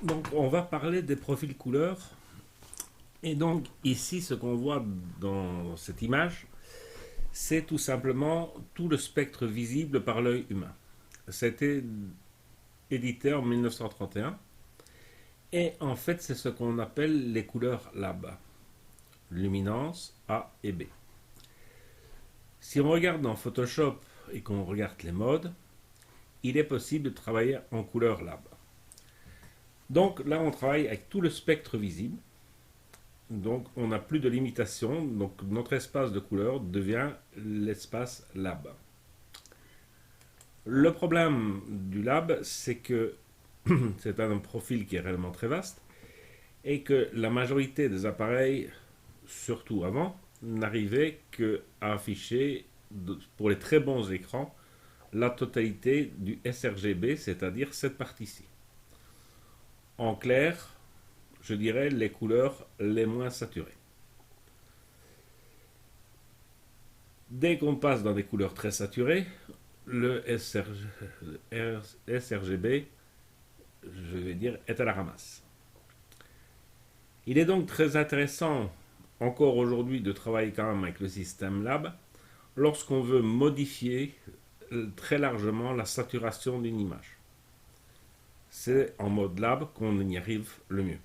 Donc, on va parler des profils couleurs. Et donc, ici, ce qu'on voit dans cette image, c'est tout simplement tout le spectre visible par l'œil humain. C'était édité en 1931. Et en fait, c'est ce qu'on appelle les couleurs lab. Luminance A et B. Si on regarde dans Photoshop et qu'on regarde les modes, il est possible de travailler en couleur lab. Donc là, on travaille avec tout le spectre visible. Donc on n'a plus de limitation. Donc notre espace de couleur devient l'espace lab. Le problème du lab, c'est que c'est un profil qui est réellement très vaste et que la majorité des appareils, surtout avant, n'arrivaient qu'à afficher, pour les très bons écrans, la totalité du sRGB, c'est-à-dire cette partie-ci. En clair, je dirais les couleurs les moins saturées. Dès qu'on passe dans des couleurs très saturées, le sRGB, je vais dire, est à la ramasse. Il est donc très intéressant encore aujourd'hui de travailler quand même avec le système lab lorsqu'on veut modifier très largement la saturation d'une image. C'est en mode lab qu'on y arrive le mieux.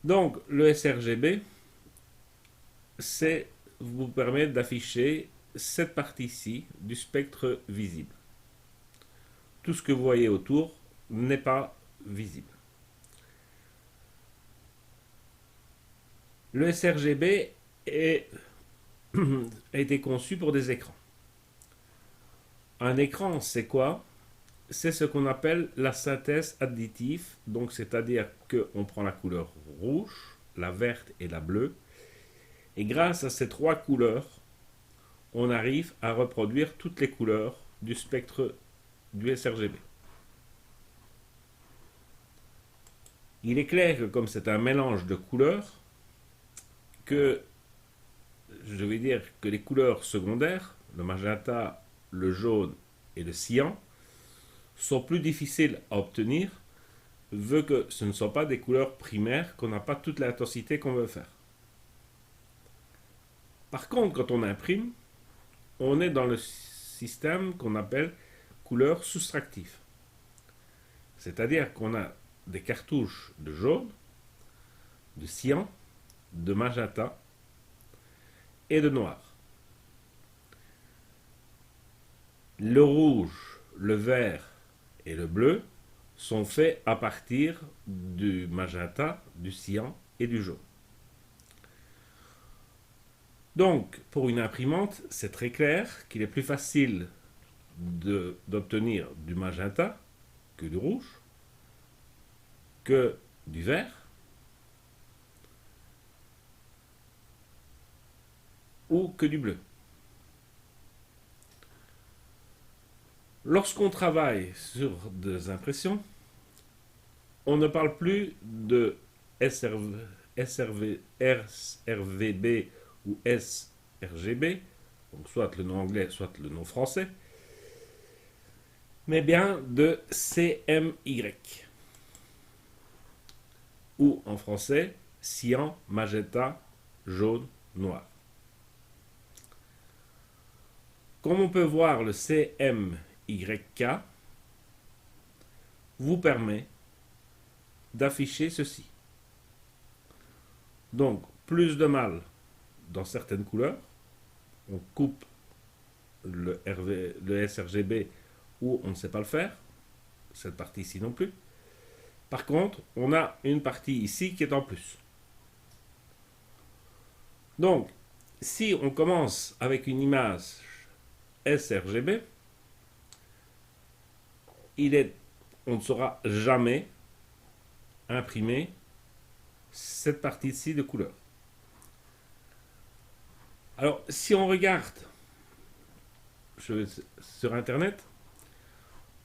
Donc le sRGB, vous permet d'afficher cette partie-ci du spectre visible. Tout ce que vous voyez autour n'est pas visible. Le sRGB a été conçu pour des écrans. Un écran, c'est quoi? C'est ce qu'on appelle la synthèse additive, donc c'est-à-dire qu'on prend la couleur rouge, la verte et la bleue, et grâce à ces trois couleurs, on arrive à reproduire toutes les couleurs du spectre du sRGB. Il est clair que comme c'est un mélange de couleurs, que je vais dire que les couleurs secondaires, le magenta, le jaune et le cyan, sont plus difficiles à obtenir, vu que ce ne sont pas des couleurs primaires, qu'on n'a pas toute l'intensité qu'on veut faire. Par contre, quand on imprime, on est dans le système qu'on appelle couleurs soustractives. C'est-à-dire qu'on a des cartouches de jaune, de cyan, de magenta et de noir. Le rouge, le vert et le bleu sont faits à partir du magenta, du cyan et du jaune. Donc, pour une imprimante, c'est très clair qu'il est plus facile d'obtenir du magenta que du rouge, que du vert ou que du bleu. Lorsqu'on travaille sur des impressions, on ne parle plus de RVB ou sRGB, donc soit le nom anglais, soit le nom français, mais bien de CMY, ou en français, cyan, magenta, jaune, noir. Comme on peut voir, le CMYK vous permet d'afficher ceci. Donc, plus de mal dans certaines couleurs. On coupe le sRGB ou on ne sait pas le faire. Cette partie-ci non plus. Par contre, on a une partie ici qui est en plus. Donc, si on commence avec une image sRGB, on ne saura jamais imprimer cette partie-ci de couleur. Alors, si on regarde sur Internet,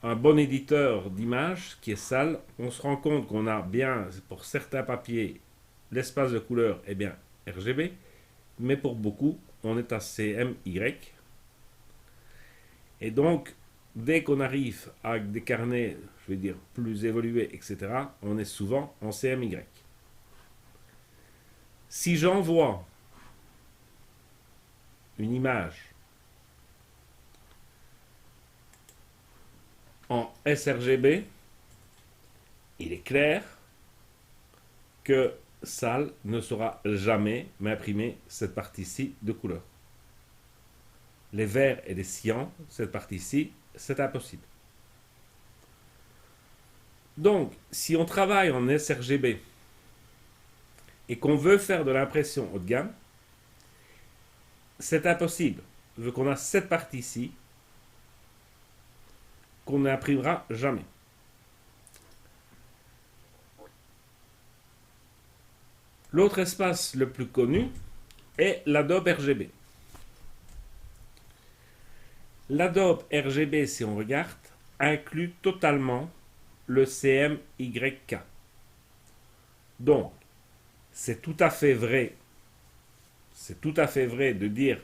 un bon éditeur d'images qui est sale, on se rend compte qu'on a bien, pour certains papiers, l'espace de couleur est bien RGB, mais pour beaucoup, on est à CMY. Et donc, dès qu'on arrive à des carnets, je vais dire, plus évolués, etc., on est souvent en CMY. Si j'envoie une image en sRGB, il est clair que SAL ne saura jamais m'imprimer cette partie-ci de couleur. Les verts et les cyans, cette partie-ci, c'est impossible. Donc, si on travaille en sRGB et qu'on veut faire de l'impression haut de gamme, c'est impossible, vu qu'on a cette partie-ci qu'on n'imprimera jamais. L'autre espace le plus connu est l'Adobe RGB. L'Adobe RGB, si on regarde, inclut totalement le CMYK. Donc, c'est tout à fait vrai de dire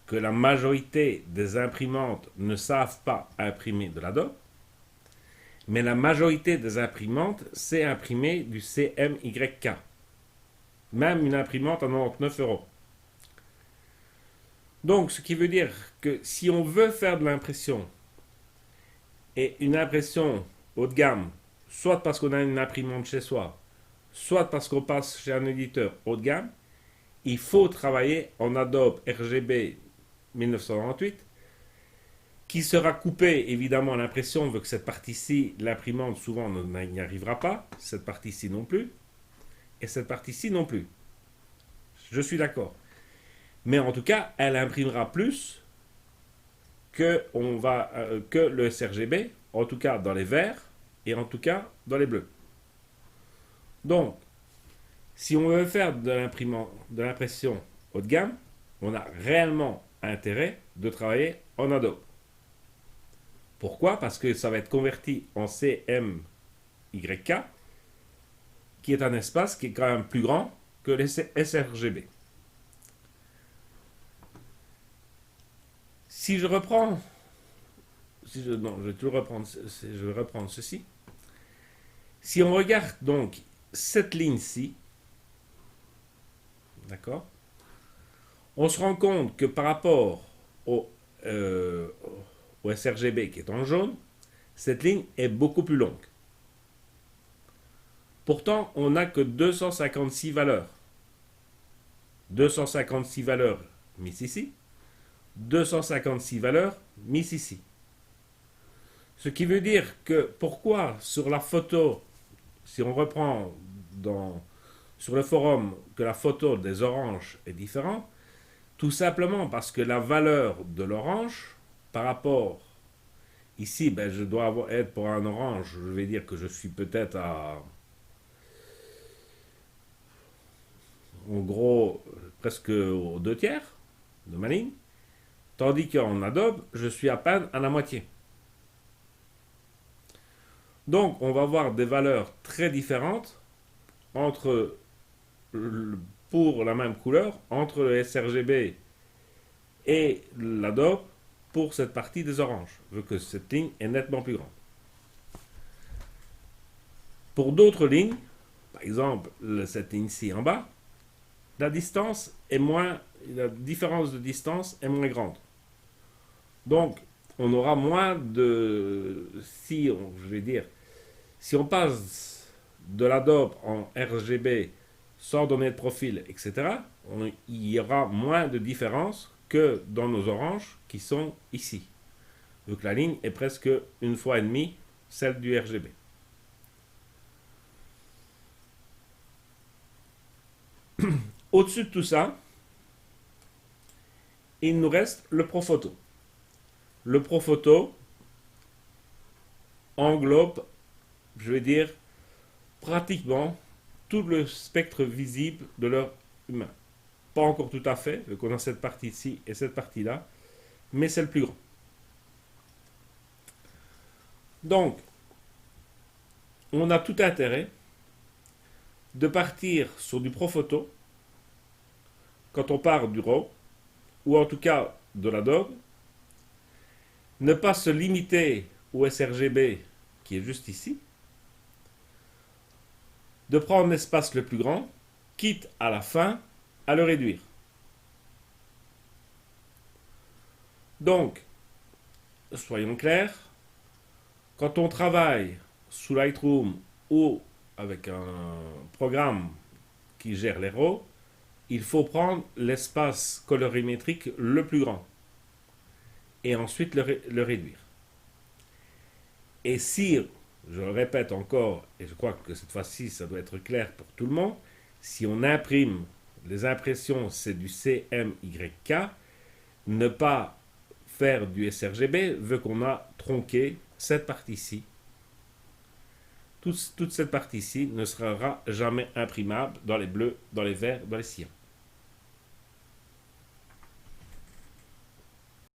que la majorité des imprimantes ne savent pas imprimer de l'Adobe, mais la majorité des imprimantes sait imprimer du CMYK. Même une imprimante à 99 €. Donc, ce qui veut dire que si on veut faire de l'impression, et une impression haut de gamme, soit parce qu'on a une imprimante chez soi, soit parce qu'on passe chez un éditeur haut de gamme, il faut travailler en Adobe RGB 1998, qui sera coupé évidemment à l'impression, vu que cette partie-ci, l'imprimante souvent n'y arrivera pas, cette partie-ci non plus, et cette partie-ci non plus. Je suis d'accord. Mais en tout cas, elle imprimera plus que le sRGB, en tout cas dans les verts et en tout cas dans les bleus. Donc, si on veut faire de l'impression haut de gamme, on a réellement intérêt de travailler en Adobe. Pourquoi? Parce que ça va être converti en CMYK, qui est un espace qui est quand même plus grand que les sRGB. Si je reprends, je vais reprendre ceci. Si on regarde donc cette ligne-ci, d'accord, on se rend compte que par rapport au sRGB qui est en jaune, cette ligne est beaucoup plus longue. Pourtant, on n'a que 256 valeurs. 256 valeurs mises ici, 256 valeurs mises ici. Ce qui veut dire que pourquoi sur la photo, si on reprend sur le forum que la photo des oranges est différente, tout simplement parce que la valeur de l'orange par rapport ici, je dois être pour un orange, je vais dire que je suis peut-être à en gros presque aux 2/3 de ma ligne, tandis qu'en Adobe, je suis à peine à la moitié. Donc, on va avoir des valeurs très différentes pour la même couleur entre le sRGB et l'Adobe pour cette partie des oranges, vu que cette ligne est nettement plus grande. Pour d'autres lignes, par exemple cette ligne-ci en bas, la différence de distance est moins grande. Donc, on aura moins de... Si on passe de l'Adobe en RGB sans donner de profil, etc., il y aura moins de différence que dans nos oranges qui sont ici. Donc la ligne est presque 1,5 fois celle du RGB. Au-dessus de tout ça, il nous reste le Profoto. Le Profoto englobe, je vais dire, pratiquement tout le spectre visible de l'œil humain. Pas encore tout à fait, vu qu'on a cette partie-ci et cette partie-là, mais c'est le plus grand. Donc, on a tout intérêt de partir sur du Profoto quand on part du RAW, ou en tout cas de l'Adobe, Ne pas se limiter au sRGB qui est juste ici. De prendre l'espace le plus grand, quitte à la fin à le réduire. Donc, soyons clairs, quand on travaille sous Lightroom ou avec un programme qui gère les RAW, il faut prendre l'espace colorimétrique le plus grand et ensuite le réduire. Et si, je le répète encore, et je crois que cette fois-ci ça doit être clair pour tout le monde, si on imprime, les impressions c'est du CMYK, ne pas faire du sRGB veut qu'on a tronqué cette partie-ci. Toute cette partie-ci ne sera jamais imprimable dans les bleus, dans les verts, dans les cyan.